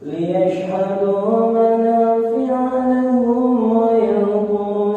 ليشهدوا منافع لهم ويذكروا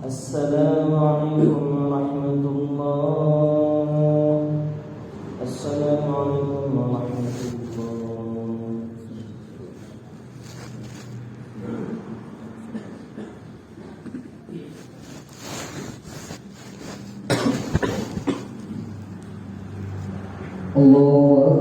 السلام عليكم ورحمة الله. السلام عليكم ورحمة الله. الله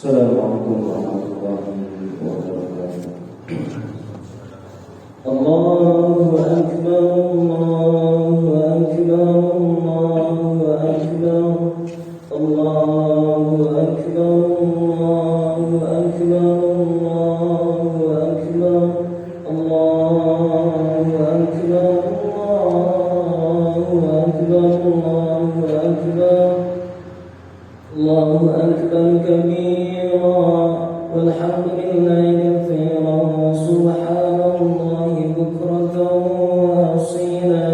Assalamualaikum warahmatullahi wabarakatuh. Allahu Akbar, Allahu Akbar, Allahu Akbar, Allahu Akbar, Allahu Akbar, Allahu Akbar, Allahu Akbar, Allahu Akbar, Allahu Akbar, Allahu Akbar kabira, walhamdulillahi katsira, subhanallahi bukratan wa asila,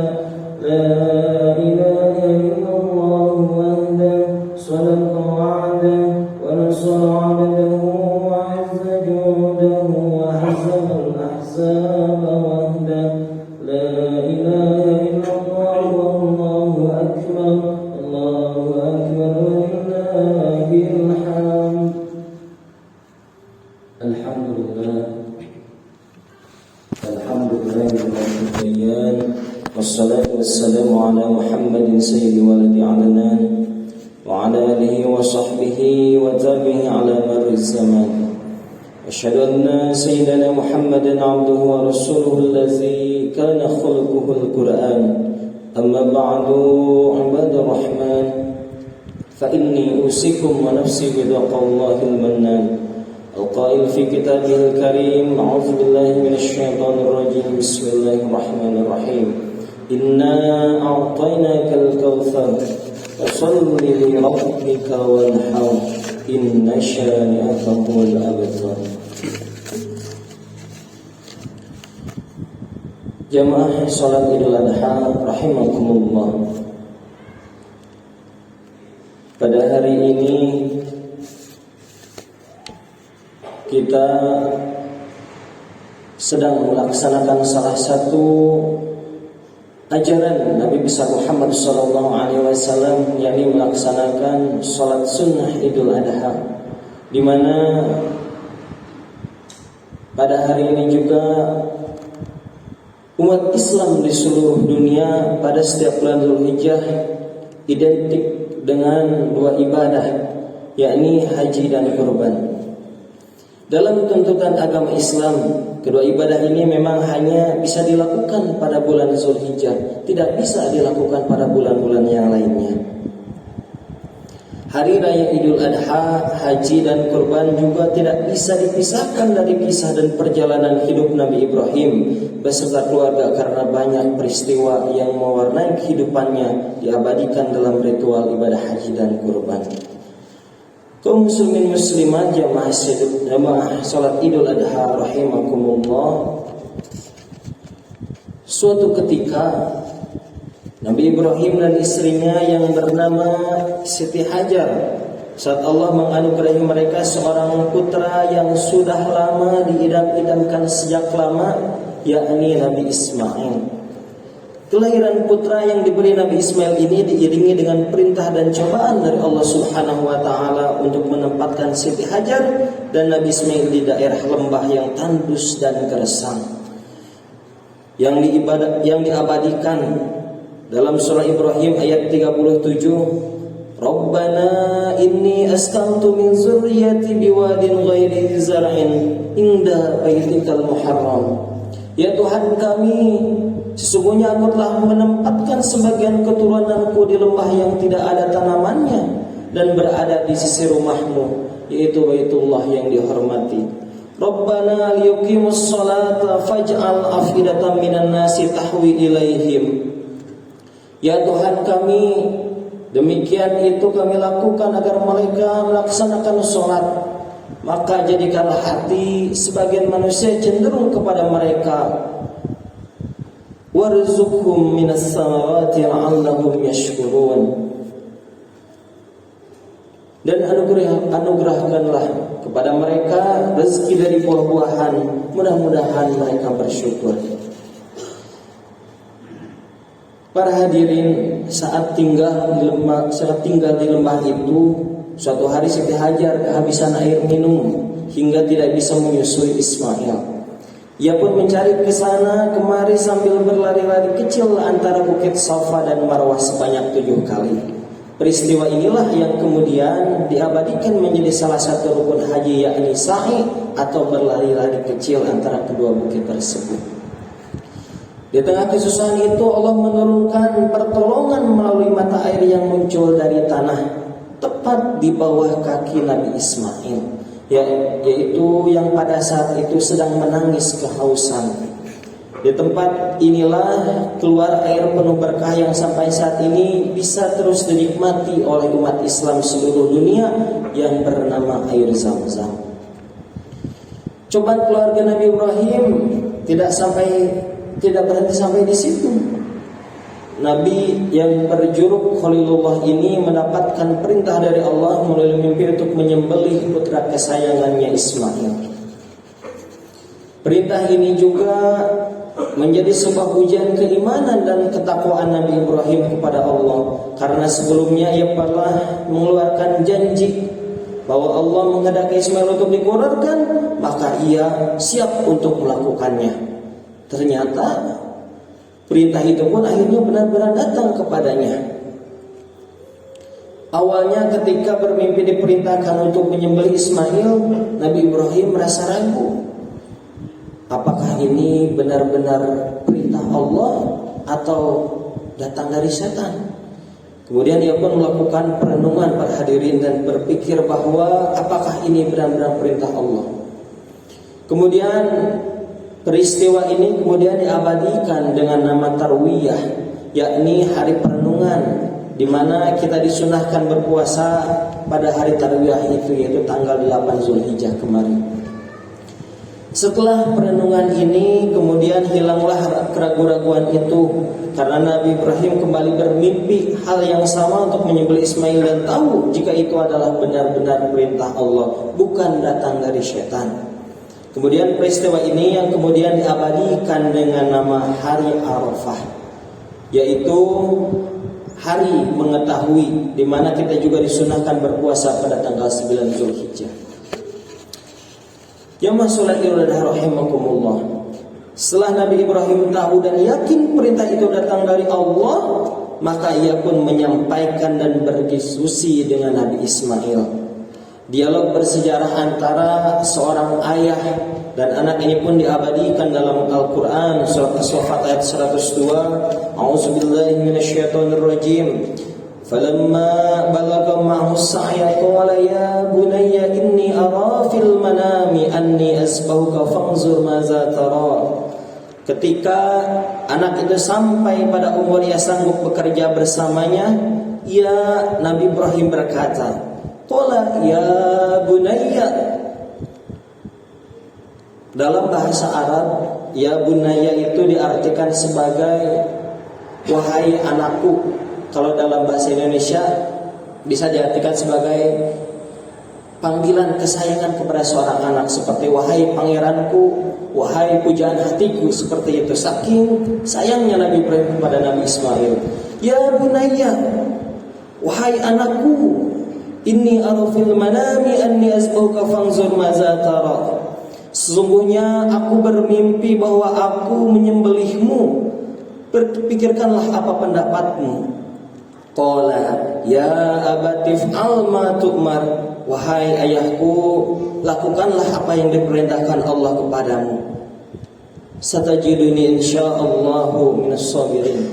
la ilaha illallah wahdahu sadaqa wa'dahu wa nasara 'abdahu wa 'azza judahu wa hazama al-ahzaba wahdahu, la ilaha illallah wallahu akbar, Allahu akbar walillahil hamd. Alhamdulillah wassalatu wassalamu ala Muhammadin sayyidi waladi adnan wa ala alihi wa sahbihi wa tabihi ala marri zaman. Asyhadu anna sayyidana Muhammadan abduhu wa rasuluhu allazi kana khuluquhu al-Qur'an. Amma ba'du, ibadur rahman, fa inni usikum wa nafsi bittaqwallahil mannan. القائل في كتابه الكريم أعوذ بالله من الشيطان الرجيم بسم الله الرحمن الرحيم إنا أعطيناك الكوثر فصل لربك وانحر إن شانئك هو الأبتر. Jamaah salat Idul Adha rahimakumullah. Pada hari ini kita sedang melaksanakan salah satu ajaran Nabi besar Muhammad SAW, yakni melaksanakan salat sunnah Idul Adha, di mana pada hari ini juga umat Islam di seluruh dunia pada setiap bulan Dzulhijjah identik dengan dua ibadah, yakni haji dan kurban. Dalam tuntutan agama Islam, kedua ibadah ini memang hanya bisa dilakukan pada bulan Dzulhijjah, tidak bisa dilakukan pada bulan-bulan yang lainnya. Hari raya Idul Adha, haji dan kurban juga tidak bisa dipisahkan dari kisah dan perjalanan hidup Nabi Ibrahim beserta keluarga, karena banyak peristiwa yang mewarnai kehidupannya diabadikan dalam ritual ibadah haji dan kurban. Kaum muslimin muslimat jamaah salat Idul Adha rahimakumullah. Suatu ketika Nabi Ibrahim dan istrinya yang bernama Siti Hajar, saat Allah menganugerahi mereka seorang putra yang sudah lama diidam-idamkan sejak lama, yakni Nabi Ismail. Kelahiran putra yang diberi Nabi Ismail ini diiringi dengan perintah dan cobaan dari Allah Subhanahu wa taala untuk menempatkan Siti Hajar dan Nabi Ismail di daerah lembah yang tandus dan gersang. Yang diabadikan dalam surah Ibrahim ayat 37, Rabbana inni askantu min zurriyyati biwadin ghairi zar'in inda baitikal muharram. Ya Tuhan kami, sesungguhnya Aku telah menempatkan sebagian keturunanku di lembah yang tidak ada tanamannya dan berada di sisi rumahmu, yaitu Baitullah yang dihormati. Rabbana liyuqimus sholata faj'al afidatan minan nasi tahwi ilaihim. Ya Tuhan kami, demikian itu kami lakukan agar mereka melaksanakan sholat, maka jadikanlah hati sebagian manusia cenderung kepada mereka. Warzuqhum minas samawati la'allahum yashkurun. Dan anugerahkanlah kepada mereka rezeki dari buah-buahan, mudah-mudahan mereka bersyukur. Para hadirin, saat tinggal di lembah itu, suatu hari Siti Hajar kehabisan air minum hingga tidak bisa menyusui Ismail. Ia pun mencari ke sana kemari sambil berlari-lari kecil antara bukit Safa dan Marwah sebanyak 7 kali. Peristiwa inilah yang kemudian diabadikan menjadi salah satu rukun haji, yakni sa'i atau berlari-lari kecil antara kedua bukit tersebut. Di tengah kesusahan itu Allah menurunkan pertolongan melalui mata air yang muncul dari tanah tepat di bawah kaki Nabi Ismail, yaitu yang pada saat itu sedang menangis kehausan. Di tempat inilah keluar air penuh berkah yang sampai saat ini bisa terus dinikmati oleh umat Islam seluruh dunia, yang bernama air Zam-Zam. Cobaan keluarga Nabi Ibrahim tidak berhenti sampai di situ. Nabi yang berjuluk Khalilullah ini mendapatkan perintah dari Allah melalui mimpi untuk menyembelih putra kesayangannya Ismail. Perintah ini juga menjadi sebuah ujian keimanan dan ketakwaan Nabi Ibrahim kepada Allah, karena sebelumnya ia pernah mengeluarkan janji bahwa Allah menghendaki Ismail untuk dikurarkan, maka ia siap untuk melakukannya. Ternyata perintah itu pun akhirnya benar-benar datang kepadanya. Awalnya ketika bermimpi diperintahkan untuk menyembelih Ismail, Nabi Ibrahim merasa ragu. Apakah ini benar-benar perintah Allah atau datang dari setan? Kemudian ia pun melakukan perenungan para hadirin dan berpikir bahwa apakah ini benar-benar perintah Allah. Kemudian peristiwa ini kemudian diabadikan dengan nama Tarwiyah, yakni hari perenungan, di mana kita disunahkan berpuasa pada hari Tarwiyah itu, yaitu tanggal 8 Zulhijjah kemarin. Setelah perenungan ini kemudian hilanglah keraguan-raguan itu, karena Nabi Ibrahim kembali bermimpi hal yang sama untuk menyembelih Ismail dan tahu jika itu adalah benar-benar perintah Allah, bukan datang dari syaitan. Kemudian peristiwa ini yang kemudian diabadikan dengan nama Hari Arafah, yaitu hari mengetahui, di mana kita juga disunahkan berpuasa pada tanggal 9 Zulhijjah. Jamaah salat Idul Adha rahimakumullah. Setelah Nabi Ibrahim tahu dan yakin perintah itu datang dari Allah, maka ia pun menyampaikan dan berdiskusi dengan Nabi Ismail. Dialog bersejarah antara seorang ayah dan anak ini pun diabadikan dalam Al-Quran surat As-Saffat ayat 102. A'udzubillahi minasyaitonirrajim. Falamma balagha ma'hu as-sa'ya qala ya bunayya inni ara fil manami anni asbahuka fanzur maza tara. Ketika anak itu sampai pada umur ia sanggup bekerja bersamanya, Nabi Ibrahim berkata, Qala ya bunayya. Dalam bahasa Arab, ya bunayya itu diartikan sebagai wahai anakku. Kalau dalam bahasa Indonesia bisa diartikan sebagai panggilan kesayangan kepada seorang anak, seperti wahai pangeranku, wahai pujaan hatiku, seperti itu. Saking sayangnya Nabi Ibrahim kepada Nabi Ismail. Ya bunayya, wahai anakku, inni ara fil manami anni azbuka fanzur maza tara. Sesungguhnya aku bermimpi bahwa aku menyembelihmu, berpikirkanlah apa pendapatmu. Qala ya abatif alma tu'mar. Wahai ayahku, lakukanlah apa yang diperintahkan Allah kepadamu. Satajiduni insyaallahu minas sabirin.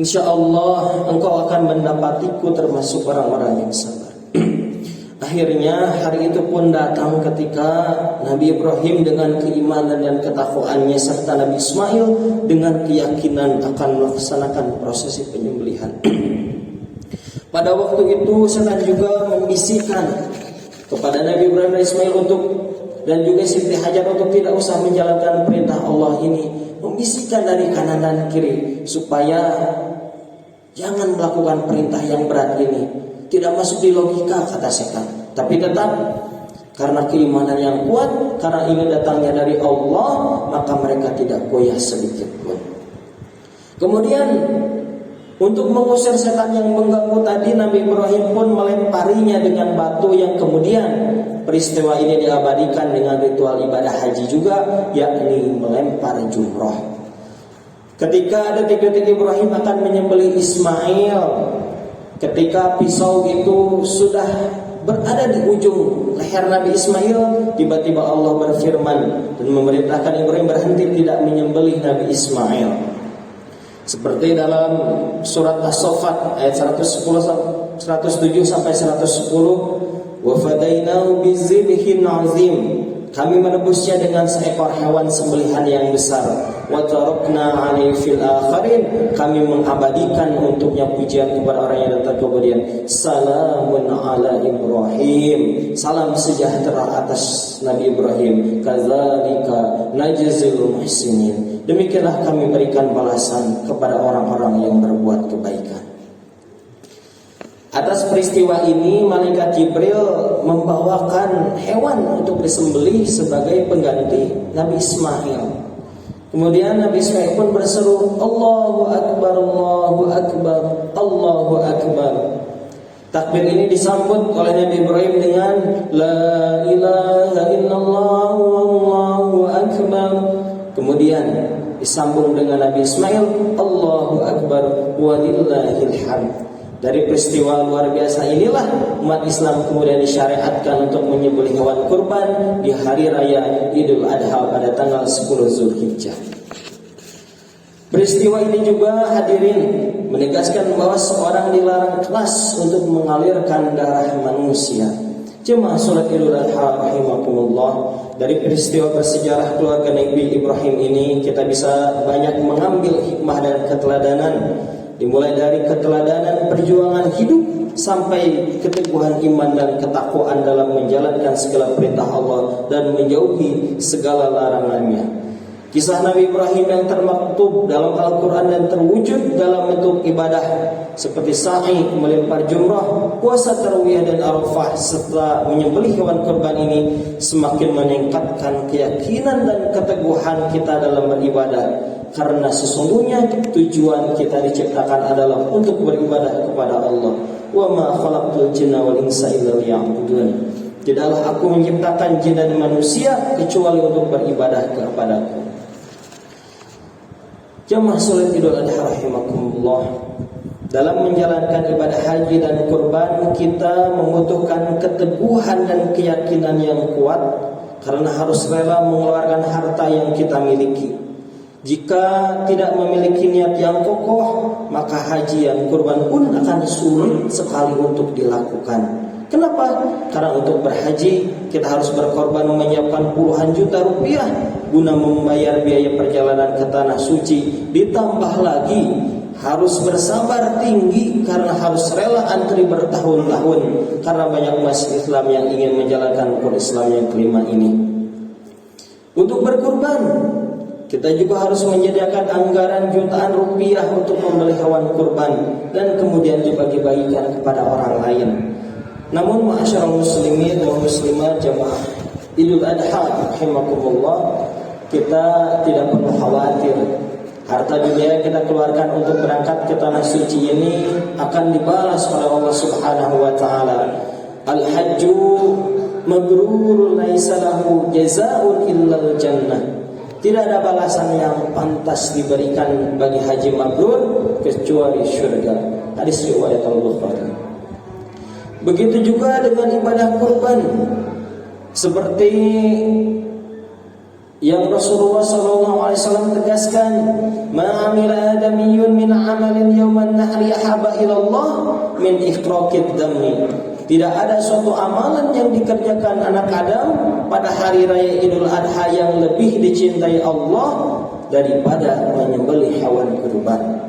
Insyaallah engkau akan mendapatiku termasuk orang-orang yang sabar. Akhirnya hari itu pun datang ketika Nabi Ibrahim dengan keimanan dan ketakwaannya serta Nabi Ismail dengan keyakinan akan melaksanakan prosesi penyembelihan. Pada waktu itu setan juga membisikkan kepada Nabi Ibrahim dan Ismail dan juga Siti Hajar untuk tidak usah menjalankan perintah Allah ini, membisikkan dari kanan dan kiri supaya jangan melakukan perintah yang berat ini. Tidak masuk di logika, kata setan. Tapi tetap karena keimanan yang kuat, karena ini datangnya dari Allah, maka mereka tidak goyah sedikit pun. Kemudian untuk mengusir setan yang mengganggu tadi, Nabi Ibrahim pun melemparinya dengan batu yang kemudian peristiwa ini diabadikan dengan ritual ibadah haji juga, yakni melempar jumroh. Ketika detik-detik Ibrahim akan menyembelih Ismail, ketika pisau itu sudah berada di ujung leher Nabi Ismail, tiba-tiba Allah berfirman dan memerintahkan Ibrahim berhenti tidak menyembelih Nabi Ismail. Seperti dalam surat As-Saffat ayat 107 sampai 110, wa fadainahu bizibhin azim. Kami menebusnya dengan seekor hewan sembelihan yang besar. Wa tarakna 'alaihi fil akhirin. Kami mengabadikan untuknya pujian kepada orang yang datang kemudian. Salamun ala Ibrahim. Salam sejahtera atas Nabi Ibrahim. Kadzalika najzil muhsinin. Demikianlah kami berikan balasan kepada orang-orang yang berbuat kebaikan. Atas peristiwa ini, malaikat Jibril membawakan hewan untuk disembelih sebagai pengganti Nabi Ismail. Kemudian Nabi Ismail pun berseru, Allahu Akbar, Allahu Akbar, Allahu Akbar. Takbir ini disambut oleh Nabi Ibrahim dengan La ilaha illallah wallahu akbar. Kemudian disambung dengan Nabi Ismail, Allahu Akbar walillahil hamd. Dari peristiwa luar biasa inilah umat Islam kemudian disyariatkan untuk menyembelih hewan kurban di hari raya Idul Adha pada tanggal 10 Zulhijjah. Peristiwa ini juga hadirin menegaskan bahwa seorang dilarang keras untuk mengalirkan darah manusia. Jemaah salat Idul Adha rahimakumullah, dari peristiwa bersejarah keluarga Nabi Ibrahim ini kita bisa banyak mengambil hikmah dan keteladanan, dimulai dari keteladanan perjuangan hidup sampai keteguhan iman dan ketakwaan dalam menjalankan segala perintah Allah dan menjauhi segala larangannya. Kisah Nabi Ibrahim yang termaktub dalam Al-Quran dan terwujud dalam bentuk ibadah seperti sa'i, melempar jumrah, puasa tarawih dan arafah serta menyembelih hewan kurban ini semakin meningkatkan keyakinan dan keteguhan kita dalam beribadah. Karena sesungguhnya tujuan kita diciptakan adalah untuk beribadah kepada Allah. Wa ma khalaqtul jinna wal insa illa liya'budun. Tidaklah aku menciptakan jin dan manusia kecuali untuk beribadah kepadaku. Jemaah salat Idul Adha rahimakumullah, dalam menjalankan ibadah haji dan kurban kita membutuhkan keteguhan dan keyakinan yang kuat karena harus rela mengeluarkan harta yang kita miliki. Jika tidak memiliki niat yang kokoh, maka haji dan kurban pun akan sulit sekali untuk dilakukan. Kenapa? Karena untuk berhaji kita harus berkorban menyiapkan puluhan juta rupiah guna membayar biaya perjalanan ke tanah suci. Ditambah lagi harus bersabar tinggi karena harus rela antri bertahun-tahun karena banyak umat Islam yang ingin menjalankan rukun Islam yang kelima ini. Untuk berkurban, kita juga harus menyediakan anggaran jutaan rupiah untuk membeli hewan kurban dan kemudian dibagi-bagikan kepada orang lain. Namun ma'asyiral muslimin wa muslimat jamaah Idul Adha rahimakumullah, kita tidak perlu khawatir. Harta dunia yang kita keluarkan untuk berangkat ke tanah suci ini akan dibalas oleh Allah Subhanahu wa taala. Al-hajju mabrurun laisa lahu jazaa'un illal jannah. Tidak ada balasan yang pantas diberikan bagi haji mabrur kecuali surga. Hadis riwayat Al-Bukhari. Begitu juga dengan ibadah kurban. Seperti yang Rasulullah SAW tegaskan, ma'amila adamiyun min amalin yawman nahri ahaba ilallah min ikhraqid dami. Tidak ada suatu amalan yang dikerjakan anak Adam pada hari raya Idul Adha yang lebih dicintai Allah daripada menyembelih hewan kurban.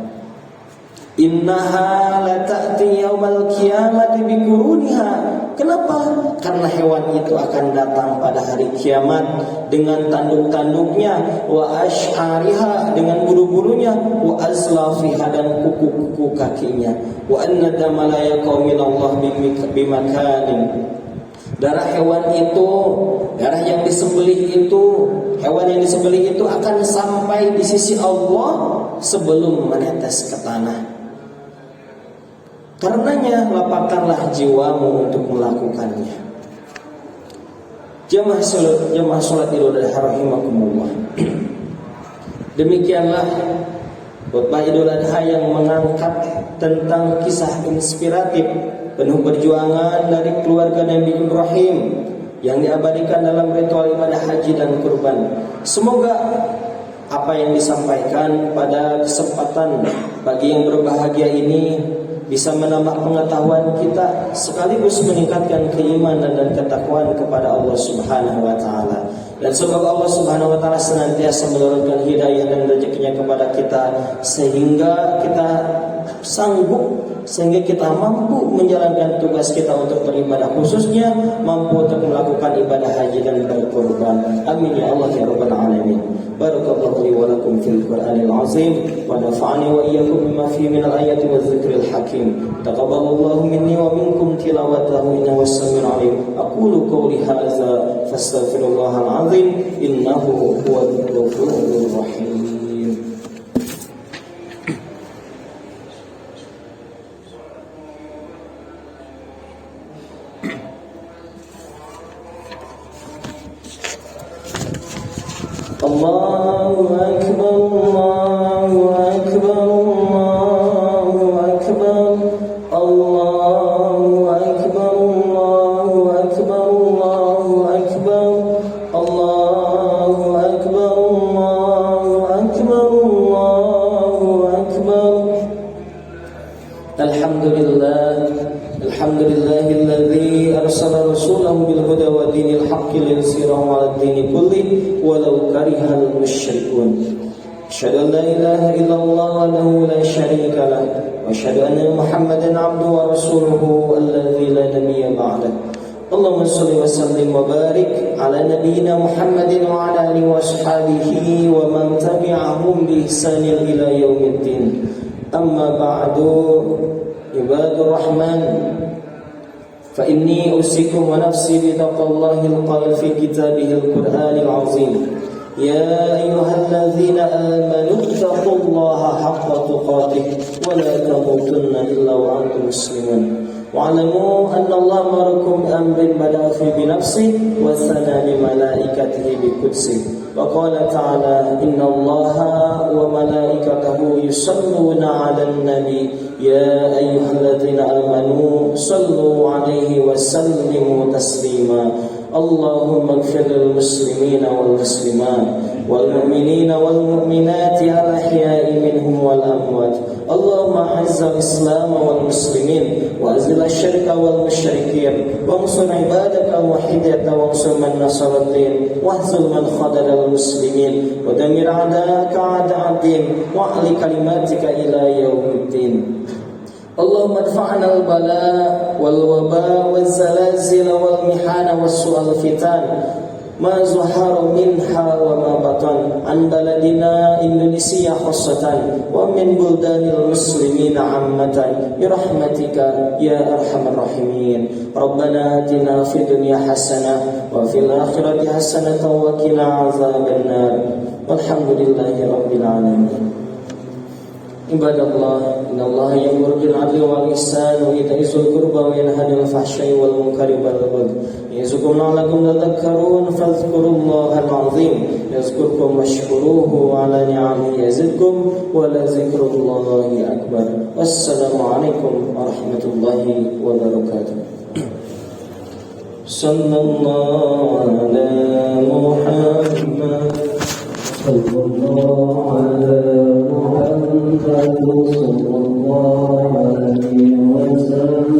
Innaha la ta'ti yaumal qiyamati biquruniha. Kenapa? Karena hewan itu akan datang pada hari kiamat dengan tanduk-tanduknya, wa ash'ariha dengan bulu-bulunya, wa azlafiha dan kuku-kuku kakinya, wa anna dama la yaqau minallah bimakanin. Darah hewan itu, darah yang disembelih itu, hewan yang disembelih itu akan sampai di sisi Allah sebelum menetes ke tanah. Karenanya lapangkanlah jiwamu untuk melakukannya. Jamaah salat Idul Adha rahimakumullah. Demikianlah khutbah Idul Adha yang mengangkat tentang kisah inspiratif penuh perjuangan dari keluarga Nabi Ibrahim yang diabadikan dalam ritual ibadah haji dan kurban. Semoga apa yang disampaikan pada kesempatan pagi yang berbahagia ini bisa menambah pengetahuan kita sekaligus meningkatkan keimanan dan ketakwaan kepada Allah Subhanahu wa taala. Dan semoga Allah Subhanahu wa taala senantiasa menurunkan hidayah dan rezekinya kepada kita sehingga kita sanggup, sehingga kita mampu menjalankan tugas kita untuk beribadah, khususnya mampu untuk melakukan ibadah haji dan berkurban. Amin ya Allah ya rabbal alamin. Barakallahu li wa lakum fil Qur'anil azim wa nafa'ani wa iyyakum bima fihi minal ayati wadh-dhikril hakim. Taqabbalallahu minni wa minkum tilawatahu innahu was-sami'ul 'alim. Aqulu qawli hadza fastaghfirullahal 'azim innahu huwal ghafurur rahim. Allahu akbar, Allahu akbar, Allahu akbar, Allahu akbar, Allahu akbar, Allahu akbar, Allahu akbar, Allahu akbar, Allahu akbar. Alhamdulillahilladzi arsala rasulahu bil huda wa dinil haqqi liyuzhirahu 'alad dini kulli walau karihal musyrikun. Asyhadu an la ilaha illallah wahdahu la syarika lah wa asyhadu anna Muhammadan 'abduhu wa rasuluhu alladzi la nabiyya ba'dah. Allahumma shalli wa sallim wa barik ala nabiyyina Muhammadin wa ala alihi wa ashabihi wa man tabi'ahum bi ihsanin ila yaumiddin. Amma ba'du, ibadur rahman, fa inni usikum wa nafsi bi taqwallahil qail fi kitabihil Qur'anil azim. Ya ayyuhalladzina amanu taqullaha haqqa tuqatih wa la tamutunna illa wa antum muslimun. Wa'lamu anna Allah amarakum bi amrin bada'a fi bi nafsihi wa thana bi malaikatihi bi qudsihi. Wa qala ta'ala inna Allaha wa malaikatahu yusalluna 'alan nabi ya ayyuhalladzina amanu sallu 'alaihi wa sallimu taslima. Allahumma ighfir lil muslimina wal muslimat wal mu'minina wal mu'minati al ahya'i minhum wal amwat اللهم أعز الإسلام والمسلمين وأذل الشرك والمشركين وانصر عبادك الوحيدة وانصر من نصر الدين واهزم من خذل المسلمين ودمر أعداءك أعداء الدين واعل كلماتك إلى يوم الدين. اللهم ادفع عنا البلاء والوباء والزلازل والمحن والسوء الفتن ما ظهر منها وما بطن عن بلدنا إندونيسيا خاصة ومن بلدان المسلمين عامة برحمتك يا أرحم الراحمين. ربنا آتنا في الدنيا حسنة وفي الآخرة حسنة وقنا عذاب النار والحمد لله رب العالمين. Ibadallah, innallaha ya'muru bil 'adli wal ihsani wa ita'i dzil qurba wa yanha 'anil fahsya'i wal munkari wal baghi ya'izukum la'allakum tadhakkarun fadhkurullaha al-'azim yazkurkum washkuruhu 'ala ni'amihi yazidkum wa la dzikrullahi akbar. Wassalamu alaikum warahmatullahi wabarakatuh. Sallallahu ala Muhammad sallallahu ala Muhammad sallallahu alaihi wasallam.